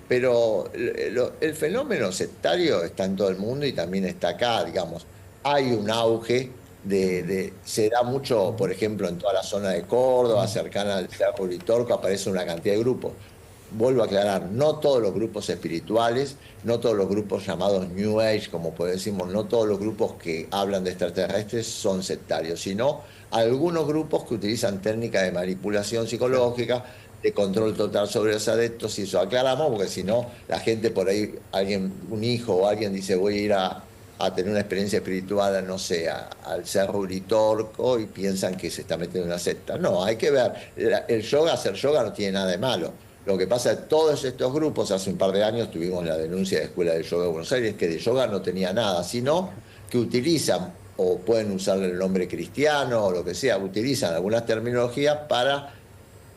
Pero el fenómeno sectario está en todo el mundo y también está acá, digamos. Hay un auge se da mucho, por ejemplo, en toda la zona de Córdoba, cercana al Cerro Uritorco, aparece una cantidad de grupos. Vuelvo a aclarar, no todos los grupos espirituales, no todos los grupos llamados New Age, como decimos, no todos los grupos que hablan de extraterrestres son sectarios, sino algunos grupos que utilizan técnicas de manipulación psicológica, de control total sobre los adeptos, y eso aclaramos, porque si no, la gente por ahí, alguien, un hijo o alguien dice, voy a ir a tener una experiencia espiritual, no sé, al Cerro Uritorco, y piensan que se está metiendo en una secta. No, hay que ver, el yoga, hacer yoga no tiene nada de malo. Lo que pasa es que todos estos grupos, hace un par de años tuvimos la denuncia de Escuela de Yoga de Buenos Aires, que de yoga no tenía nada, sino que utilizan, o pueden usar el nombre cristiano o lo que sea, utilizan algunas terminologías para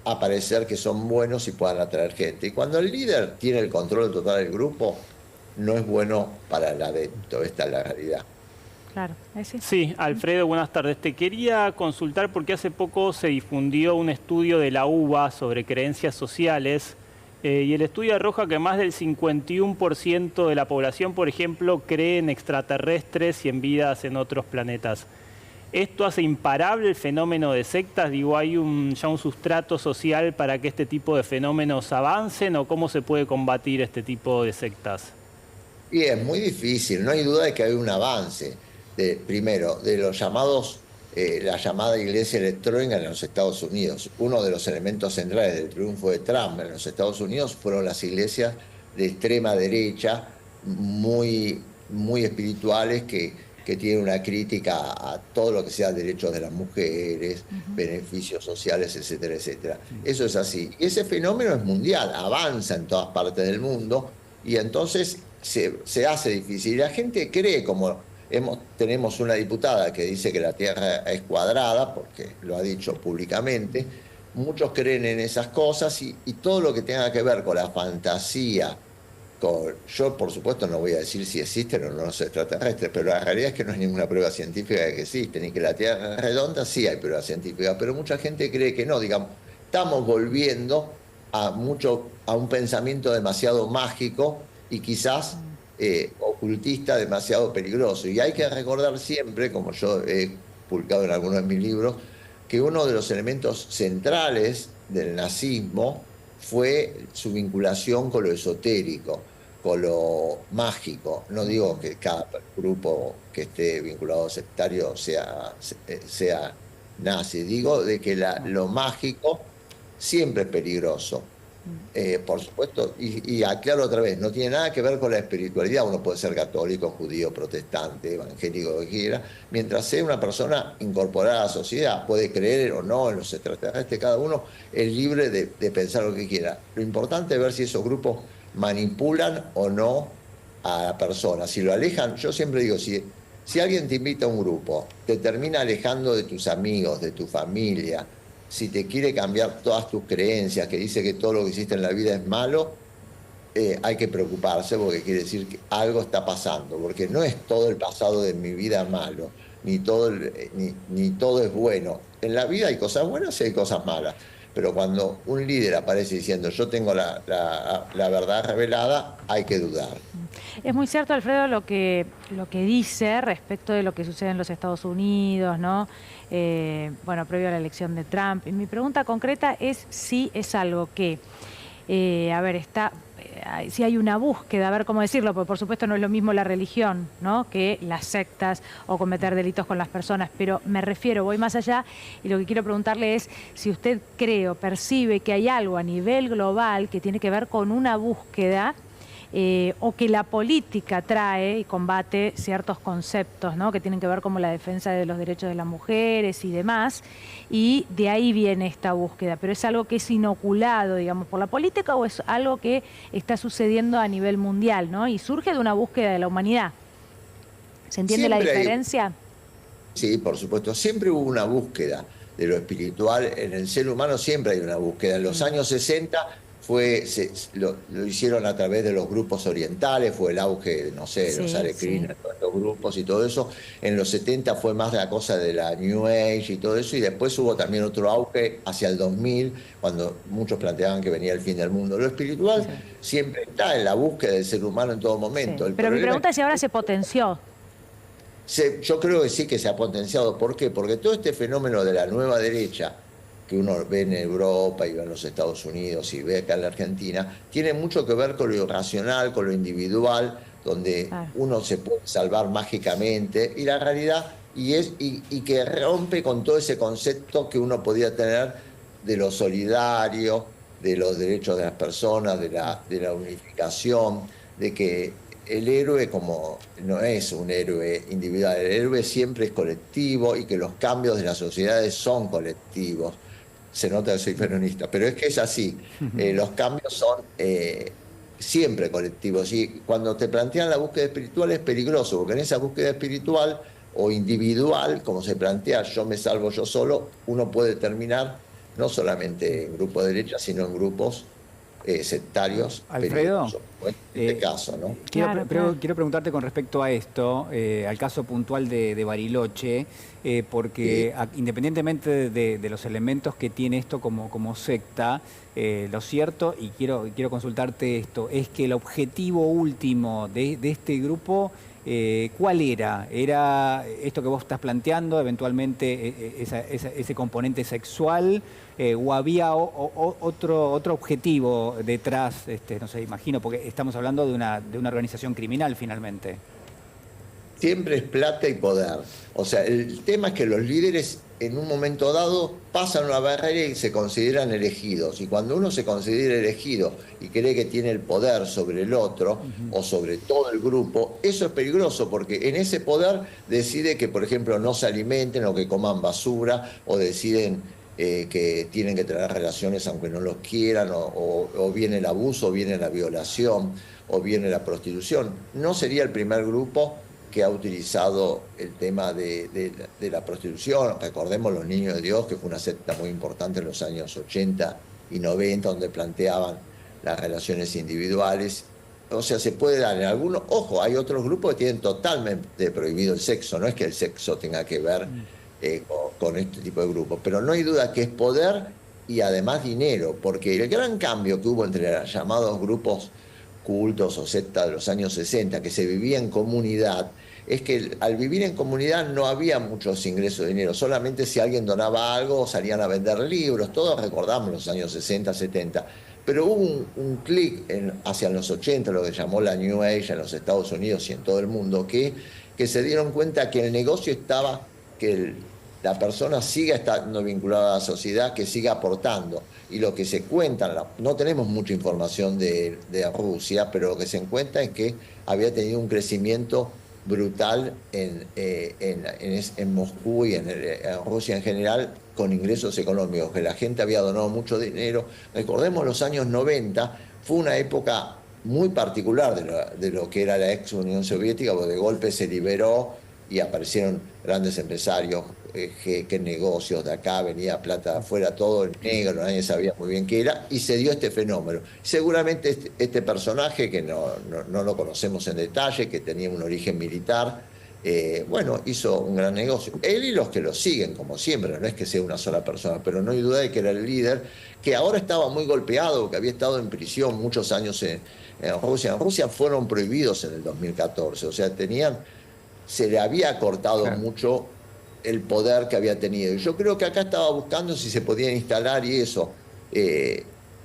aparecer que son buenos y puedan atraer gente. Y cuando el líder tiene el control total del grupo, no es bueno para el adepto, esta es la realidad. Claro, ¿sí? Sí, Alfredo, buenas tardes. Te quería consultar porque hace poco se difundió un estudio de la UBA sobre creencias sociales y el estudio arroja que más del 51% de la población, por ejemplo, cree en extraterrestres y en vidas en otros planetas. ¿Esto hace imparable el fenómeno de sectas? Digo, ¿hay ya un sustrato social para que este tipo de fenómenos avancen o cómo se puede combatir este tipo de sectas? Y es muy difícil, no hay duda de que hay un avance. Primero, de los llamados, la llamada iglesia electrónica en los Estados Unidos. Uno de los elementos centrales del triunfo de Trump en los Estados Unidos fueron las iglesias de extrema derecha, muy espirituales, que tienen una crítica a todo lo que sea derechos de las mujeres, beneficios sociales, etcétera, etcétera. Eso es así. Y ese fenómeno es mundial, avanza en todas partes del mundo, y entonces se hace difícil. Y la gente cree, como tenemos una diputada que dice que la Tierra es cuadrada, porque lo ha dicho públicamente, muchos creen en esas cosas, y todo lo que tenga que ver con la fantasía, yo por supuesto no voy a decir si existen o no los extraterrestres, pero la realidad es que no hay ninguna prueba científica de que existen, y que la Tierra es redonda sí hay pruebas científicas, pero mucha gente cree que no. Digamos, estamos volviendo a un pensamiento demasiado mágico y quizás ocultista, demasiado peligroso. Y hay que recordar siempre, como yo he publicado en algunos de mis libros, que uno de los elementos centrales del nazismo fue su vinculación con lo esotérico, con lo mágico. No digo que cada grupo que esté vinculado a sectario sea nazi, digo de que lo mágico siempre es peligroso. Por supuesto, y aclaro otra vez, no tiene nada que ver con la espiritualidad. Uno puede ser católico, judío, protestante, evangélico, lo que quiera, mientras sea una persona incorporada a la sociedad. Puede creer o no en los extraterrestres, cada uno es libre de pensar lo que quiera. Lo importante es ver si esos grupos manipulan o no a la persona. Si lo alejan, yo siempre digo, si alguien te invita a un grupo, te termina alejando de tus amigos, de tu familia, si te quiere cambiar todas tus creencias, que dice que todo lo que hiciste en la vida es malo, hay que preocuparse, porque quiere decir que algo está pasando, porque no es todo el pasado de mi vida malo, ni todo es bueno. En la vida hay cosas buenas y hay cosas malas, pero cuando un líder aparece diciendo yo tengo la verdad revelada, hay que dudar. Es muy cierto, Alfredo, lo que dice respecto de lo que sucede en los Estados Unidos, ¿no? Bueno, previo a la elección de Trump. Y mi pregunta concreta es si es algo que, a ver, si hay una búsqueda, a ver cómo decirlo, porque por supuesto no es lo mismo la religión, ¿no?, que las sectas o cometer delitos con las personas, pero me refiero, voy más allá, y lo que quiero preguntarle es si usted cree o percibe que hay algo a nivel global que tiene que ver con una búsqueda, o que la política trae y combate ciertos conceptos, ¿no?, que tienen que ver como la defensa de los derechos de las mujeres y demás, y de ahí viene esta búsqueda. Pero ¿es algo que es inoculado, digamos, por la política, o es algo que está sucediendo a nivel mundial, ¿no?, y surge de una búsqueda de la humanidad? ¿Se entiende la diferencia? Sí, por supuesto. Siempre hubo una búsqueda de lo espiritual. En el ser humano siempre hay una búsqueda. En los años 60 lo hicieron a través de los grupos orientales, fue el auge, no sé, los Sí, Alecrim, sí. todos estos grupos y todo eso. En los 70 fue más la cosa de la New Age y todo eso, y después hubo también otro auge hacia el 2000, cuando muchos planteaban que venía el fin del mundo. Lo espiritual Sí, siempre está en la búsqueda del ser humano en todo sí. momento. El Pero mi problema pregunta es es si ahora se potenció. yo creo que sí que se ha potenciado. ¿Por qué? Porque todo este fenómeno de la nueva derecha, que uno ve en Europa y ve en los Estados Unidos y ve acá en la Argentina, tiene mucho que ver con lo irracional, con lo individual, donde Claro. uno se puede salvar mágicamente, y la realidad, y que rompe con todo ese concepto que uno podía tener de lo solidario, de los derechos de las personas, de la unificación, de que el héroe como no es un héroe individual, el héroe siempre es colectivo y que los cambios de las sociedades son colectivos. Se nota que soy peronista, pero es que es así. Los cambios son siempre colectivos, y cuando te plantean la búsqueda espiritual es peligroso, porque en esa búsqueda espiritual o individual, como se plantea, yo me salvo yo solo, uno puede terminar no solamente en grupos de derecha, sino en grupos sectarios Alfredo, peligrosos, como en este caso, ¿no? Claro, claro. quiero preguntarte con respecto a esto, al caso puntual de Bariloche, Sí. porque independientemente de los elementos que tiene esto como secta, lo cierto, y quiero consultarte esto, es que el objetivo último de este grupo, ¿cuál era? ¿Era esto que vos estás planteando, eventualmente ese componente sexual? ¿O había otro objetivo detrás? No sé, imagino, porque estamos hablando de una organización criminal finalmente. Siempre es plata y poder. O sea, el tema es que los líderes en un momento dado pasan una barrera y se consideran elegidos. Y cuando uno se considera elegido y cree que tiene el poder sobre el otro o sobre todo el grupo, eso es peligroso, porque en ese poder decide que, por ejemplo, no se alimenten o que coman basura, o deciden que tienen que tener relaciones aunque no los quieran, o viene el abuso, o viene la violación, o viene la prostitución. No sería el primer grupo que ha utilizado el tema de la prostitución. Recordemos los Niños de Dios, que fue una secta muy importante en los años 80 y 90, donde planteaban las relaciones individuales. O sea, se puede dar en algunos. Ojo, hay otros grupos que tienen totalmente prohibido el sexo. No es que el sexo tenga que ver con este tipo de grupos, pero no hay duda que es poder y además dinero, porque el gran cambio que hubo entre los llamados grupos cultos o sectas de los años 60, que se vivía en comunidad, es que al vivir en comunidad no había muchos ingresos de dinero, solamente si alguien donaba algo salían a vender libros. Todos recordamos los años 60, 70, pero hubo un clic hacia los 80, lo que llamó la New Age en los Estados Unidos y en todo el mundo, que se dieron cuenta que el negocio estaba, la persona siga estando vinculada a la sociedad, que siga aportando. Y lo que se cuenta, no tenemos mucha información de Rusia, pero lo que se encuentra es que había tenido un crecimiento brutal en Moscú y en Rusia en general, con ingresos económicos, que la gente había donado mucho dinero. Recordemos los años 90, fue una época muy particular de lo que era la ex Unión Soviética, porque de golpe se liberó y aparecieron grandes empresarios, que negocios de acá, venía plata de afuera, todo en negro, nadie sabía muy bien qué era, y se dio este fenómeno. Seguramente este personaje, que no lo conocemos en detalle, que tenía un origen militar, bueno, hizo un gran negocio. Él y los que lo siguen, como siempre, no es que sea una sola persona, pero no hay duda de que era el líder, que ahora estaba muy golpeado, que había estado en prisión muchos años en Rusia. En Rusia fueron prohibidos en el 2014, o sea, se le había cortado mucho el poder que había tenido. Y yo creo que acá estaba buscando si se podían instalar y eso,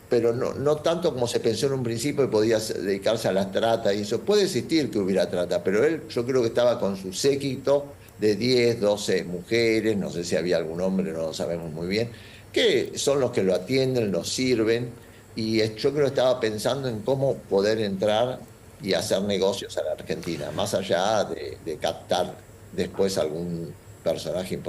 pero no tanto como se pensó en un principio, que podía dedicarse a las tratas y eso. Puede existir que hubiera trata, pero él, yo creo que estaba con su séquito de 10, 12 mujeres, no sé si había algún hombre, no lo sabemos muy bien, que son los que lo atienden, lo sirven, y yo creo que estaba pensando en cómo poder entrar y hacer negocios a la Argentina, más allá de captar después algún personaje importante.